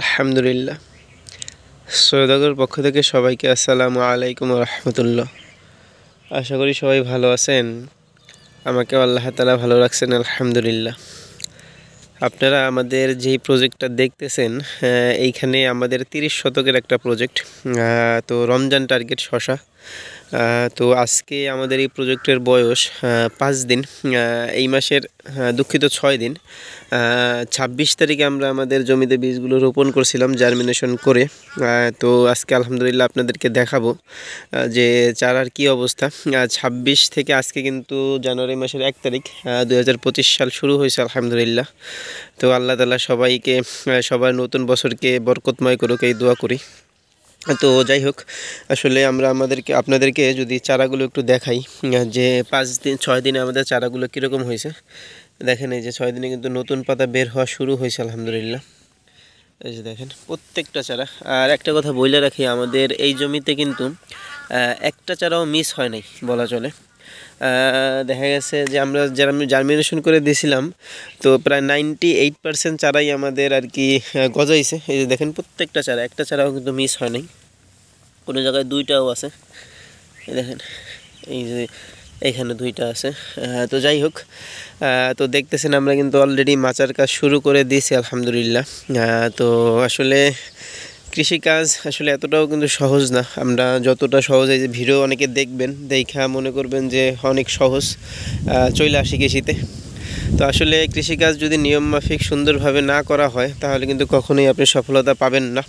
আলহামদুলিল্লাহ। সৈয়দাগর পক্ষ থেকে সবাইকে আসসালামু আলাইকুম রহমতুল্লাহ। আশা করি সবাই ভালো আছেন। আমাকে আল্লাহ তাআলা ভালো রাখছেন, আলহামদুলিল্লাহ। আপনারা আমাদের যেই প্রজেক্টটা দেখতেছেন, এইখানে আমাদের 30 শতকের একটা প্রজেক্ট। তো রমজান টার্গেট শশা। তো আজকে আমাদের এই প্রজেক্টের বয়স 5 দিন। এই মাসের দুঃখিত 6 দিন। 26 তারিখে আমরা আমাদের জমিতে বীজগুলো রোপণ করছিলাম জার্মিনেশন করে। তো আজকে আলহামদুলিল্লাহ আপনাদেরকে দেখাবো যে চারার কি অবস্থা। 26 থেকে আজকে কিন্তু জানুয়ারি মাসের 1 তারিখ 2025 সাল শুরু হয়েছে, আলহামদুলিল্লাহ। তো আল্লাহ তাআলা সবাইকে সবার নতুন বছরকে বরকতময় করুক, এই দোয়া করি। তো যাই হোক, আসলে আমরা আপনাদেরকে যদি চারাগুলো একটু দেখাই যে 6 দিনে আমাদের চারাগুলো কীরকম হয়েছে। দেখেন, এই যে 6 দিনে কিন্তু নতুন পাতা বের হওয়া শুরু হয়েছে, আলহামদুলিল্লাহ। এই যে দেখেন প্রত্যেকটা চারা। আর একটা কথা বলে রাখি, আমাদের এই জমিতে কিন্তু একটা চারাও মিস হয় নাই বলা চলে। দেখা গেছে যে আমরা যারা জার্মিনেশন করে দিয়েছিলাম, তো প্রায় 98% চারাই আমাদের আর কি গজাইছে। এই যে দেখেন প্রত্যেকটা চারা, একটা চারাও কিন্তু মিস হয় নাই, কোনো জায়গায় 2টাও আছে। এই দেখেন, এই যে এইখানে 2টা আছে। তো যাই হোক, তো দেখতেছেন আমরা কিন্তু অলরেডি মাচার কাজ শুরু করে দিয়েছি, আলহামদুলিল্লাহ। তো আসলে কৃষিকাজ আসলে এতটাও কিন্তু সহজ না। আমরা যতটা সহজ, এই যে ভিডিও অনেকে দেখবেন, দেখা মনে করবেন যে অনেক সহজ, চলে আসি কৃষিতে। তো আসলে কৃষিকাজ যদি নিয়মমাফিক সুন্দরভাবে না করা হয়, তাহলে কিন্তু কখনোই আপনি সফলতা পাবেন না।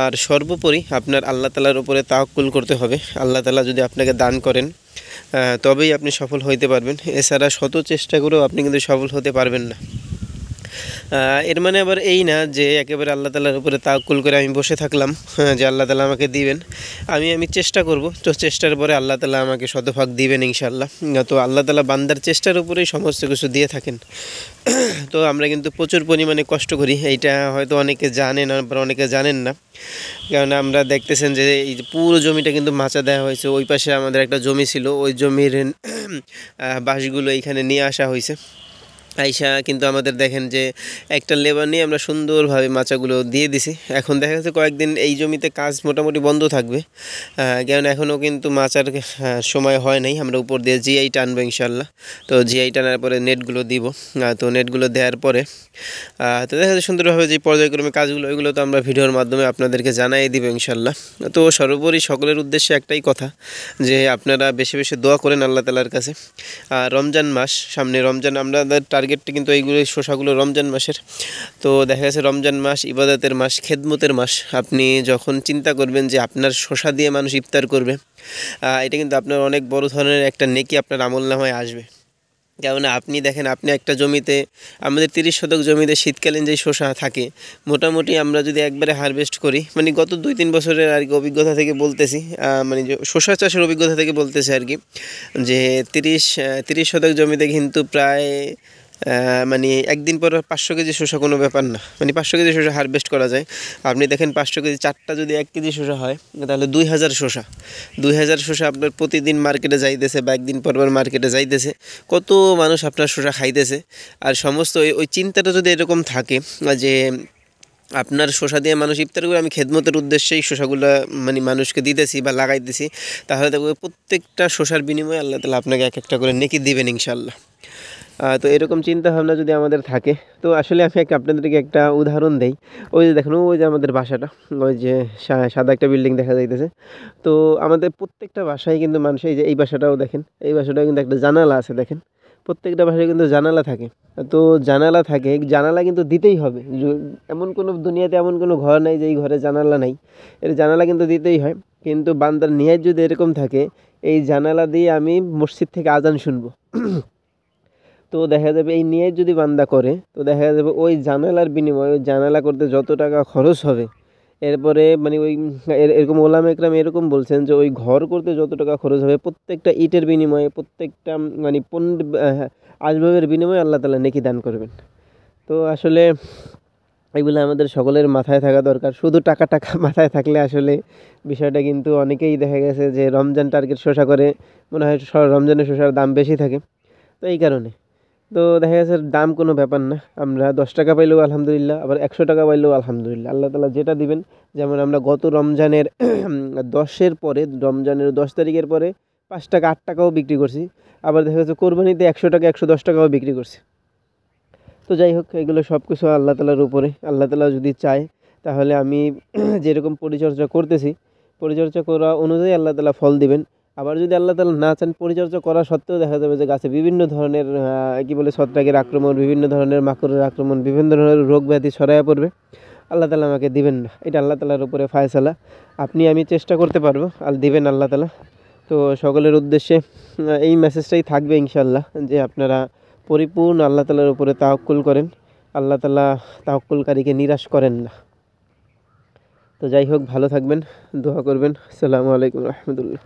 আর সর্বোপরি আপনার আল্লাহ তাআলার উপরে তাওয়াক্কুল করতে হবে। আল্লাহ তাআলা যদি আপনাকে দান করেন, তবেই আপনি সফল হইতে পারবেন। এছাড়া শত চেষ্টা করেও আপনি কিন্তু সফল হতে পারবেন না। এর মানে আবার এই না যে একেবারে আল্লাহ তাআলার উপরে তাওয়াক্কুল করে আমি বসে থাকলাম, যে আল্লাহ তাআলা আমাকে দিবেন। আমি চেষ্টা করব, তো চেষ্টার পরে আল্লাহ তাআলা আমাকে শতভাগ দিবেন ইনশাআল্লাহ। তো আল্লাহ তাআলা বান্দার চেষ্টার উপরেই সমস্ত কিছু দিয়ে থাকেন। তো আমরা কিন্তু প্রচুর পরিমাণে কষ্ট করি, এইটা হয়তো অনেকে জানেন, আবার অনেকে জানেন না। কারণ আমরা দেখতেছেন যে এই যে পুরো জমিটা কিন্তু মাচা দেওয়া হয়েছে। ওই পাশে আমাদের একটা জমি ছিল, ওই জমির বাঁশগুলো এইখানে নিয়ে আসা হয়েছে। আইসা কিন্তু আমাদের দেখেন যে একটা লেবার নিয়ে আমরা সুন্দরভাবে মাচাগুলো দিয়ে দিছি। এখন দেখা যাচ্ছে কয়েকদিন এই জমিতে কাজ মোটামুটি বন্ধ থাকবে, কারণ এখনও কিন্তু মাচার সময় হয় নাই। আমরা উপর দিয়ে জিআই টানবো ইনশাল্লাহ। তো জিআই টানার পরে নেটগুলো দিব। তো নেটগুলো দেওয়ার পরে তো দেখা যাচ্ছে সুন্দরভাবে যে পর্যায়ক্রমে কাজগুলো, ওইগুলো তো আমরা ভিডিওর মাধ্যমে আপনাদেরকে জানাই দিব ইনশাল্লাহ। তো সর্বোপরি সকলের উদ্দেশ্যে একটাই কথা, যে আপনারা বেশি বেশি দোয়া করেন আল্লাহ তাআলার কাছে। রমজান মাস সামনে, রমজান আমাদের টার্গেটটা কিন্তু এইগুলো শসাগুলো রমজান মাসের। তো দেখা গেছে রমজান মাস ইবাদতের মাস, খেদমতের মাস। আপনি যখন চিন্তা করবেন যে আপনার শসা দিয়ে মানুষ ইফতার করবে, এটা কিন্তু আপনার অনেক বড় ধরনের একটা নেকি আপনার আমলনামায় আসবে। কেননা আপনি দেখেন, আপনি একটা জমিতে, আমাদের 30 শতক জমিতে শীতকালীন যেই শসা থাকে, মোটামুটি আমরা যদি একবারে হারভেস্ট করি, মানে গত 2-3 বছরের আর কি অভিজ্ঞতা থেকে বলতেছি, মানে যে শসা চাষের অভিজ্ঞতা থেকে বলতেছি আর কি, যে 30 শতক জমিতে কিন্তু প্রায় মানে একদিন পর 500 কেজি শসা কোনো ব্যাপার না। মানে 500 কেজি শসা হারভেস্ট করা যায়। আপনি দেখেন 500 কেজি, 4টা যদি 1 কেজি শসা হয়, তাহলে 2000 শসা। 2000 শসা আপনার প্রতিদিন মার্কেটে যাইতেছে, বা একদিন পর মার্কেটে যাইতেছে। কত মানুষ আপনার শসা খাইতেছে। আর সমস্ত ওই চিন্তাটা যদি এরকম থাকে যে আপনার শসা দিয়ে মানুষ ইফতার করে, আমি খেদমতের উদ্দেশ্যেই শসাগুলো মানে মানুষকে দিতেছি বা লাগাইতেছি, তাহলে দেখবো প্রত্যেকটা শসার বিনিময়ে আল্লাহ তাআলা আপনাকে এক একটা করে নেকি দিবেন ইনশাআল্লাহ। তো এরকম চিন্তাভাবনা যদি আমাদের থাকে, তো আসলে আমি আপনাদেরকে একটা উদাহরণ দেই। ওই যে দেখুন, ওই যে আমাদের বাসাটা, ওই যে সাদা একটা বিল্ডিং দেখা যাইতেছে। তো আমাদের প্রত্যেকটা বাসায় কিন্তু মানুষ, এই যে এই বাসাটাও দেখেন, এই বাসাটাও কিন্তু একটা জানালা আছে দেখেন। প্রত্যেকটা বাসায় কিন্তু জানালা থাকে। তো জানালা থাকে, জানালা কিন্তু দিতেই হবে। এমন কোনো দুনিয়াতে এমন কোনো ঘর নাই যে এই ঘরে জানালা নাই, এর জানালা কিন্তু দিতেই হয়। কিন্তু বান্দার নিয়ত যদি এরকম থাকে, এই জানালা দিয়ে আমি মসজিদ থেকে আজান শুনবো, তো দেখা যাবে এই নিয়ত যদি বান্দা করে, তো দেখা যাবে ওই জানালার বিনিময়ে, ওই জানালা করতে যত টাকা খরচ হবে, এরপরে মানে ওই এরকম ওলামা একরাম এরকম বলছেন যে ওই ঘর করতে যত টাকা খরচ হবে, প্রত্যেকটা ইটের বিনিময়ে, প্রত্যেকটা মানে আসবাবের বিনিময়ে আল্লাহ তাআলা নেকি দান করবেন। তো আসলে এগুলো আমাদের সকলের মাথায় থাকা দরকার। শুধু টাকা টাকা মাথায় থাকলে আসলে বিষয়টা কিন্তু, অনেকেই দেখা গেছে যে রমজান টার্গেট শসা করে, মনে হয় রমজানের শসার দাম বেশি থাকে। তো এই কারণে তো দেখা যাচ্ছে দাম কোনো ব্যাপার না, আমরা 10 টাকা পাইলেও আলহামদুলিল্লাহ, আবার 100 টাকা পাইলেও আলহামদুলিল্লাহ। আল্লাহ তাআলা যেটা দিবেন, যেমন আমরা গত রমজানের 10-এর পরে, রমজানের 10 তারিখের পরে 5 টাকা 8 টাকাও বিক্রি করছি, আবার দেখা যাচ্ছে কোরবানিতে 100 টাকা 110 টাকাও বিক্রি করছি। তো যাই হোক, এগুলো সব কিছু আল্লাহ তাআলার উপরে। আল্লাহ তাআলা যদি চায় তাহলে আমি যেরকম পরিচর্যা করতেছি, পরিচর্যা করা অনুযায়ী আল্লাহ তাআলা ফল দিবেন। আবার যদি আল্লাহ তাআলা না চান, পরিচর্যা করা সত্ত্বেও দেখা যাবে যে গাছে বিভিন্ন ধরনের ছত্রাকের আক্রমণ, বিভিন্ন ধরনের মাকড়ের আক্রমণ, বিভিন্ন ধরনের রোগ ব্যাধি ছড়ায়া পড়বে, আল্লাহ তাআলা আমাকে দিবেন না। এটা আল্লাহ তাআলার উপরে ফায়সালা। আমি চেষ্টা করতে পারবো, আর দিবেন আল্লাহ তাআলা। তো সকলের উদ্দেশ্যে এই মেসেজটাই থাকবে ইনশাআল্লাহ, যে আপনারা পরিপূর্ণ আল্লাহ তাআলার উপরে তাওয়াক্কুল করেন। আল্লাহ তাআলা তাওয়াক্কুলকারীকে নিরাশ করেন না। তো যাই হোক, ভালো থাকবেন, দোয়া করবেন। আসসালামু আলাইকুম রহমতুল্লাহ।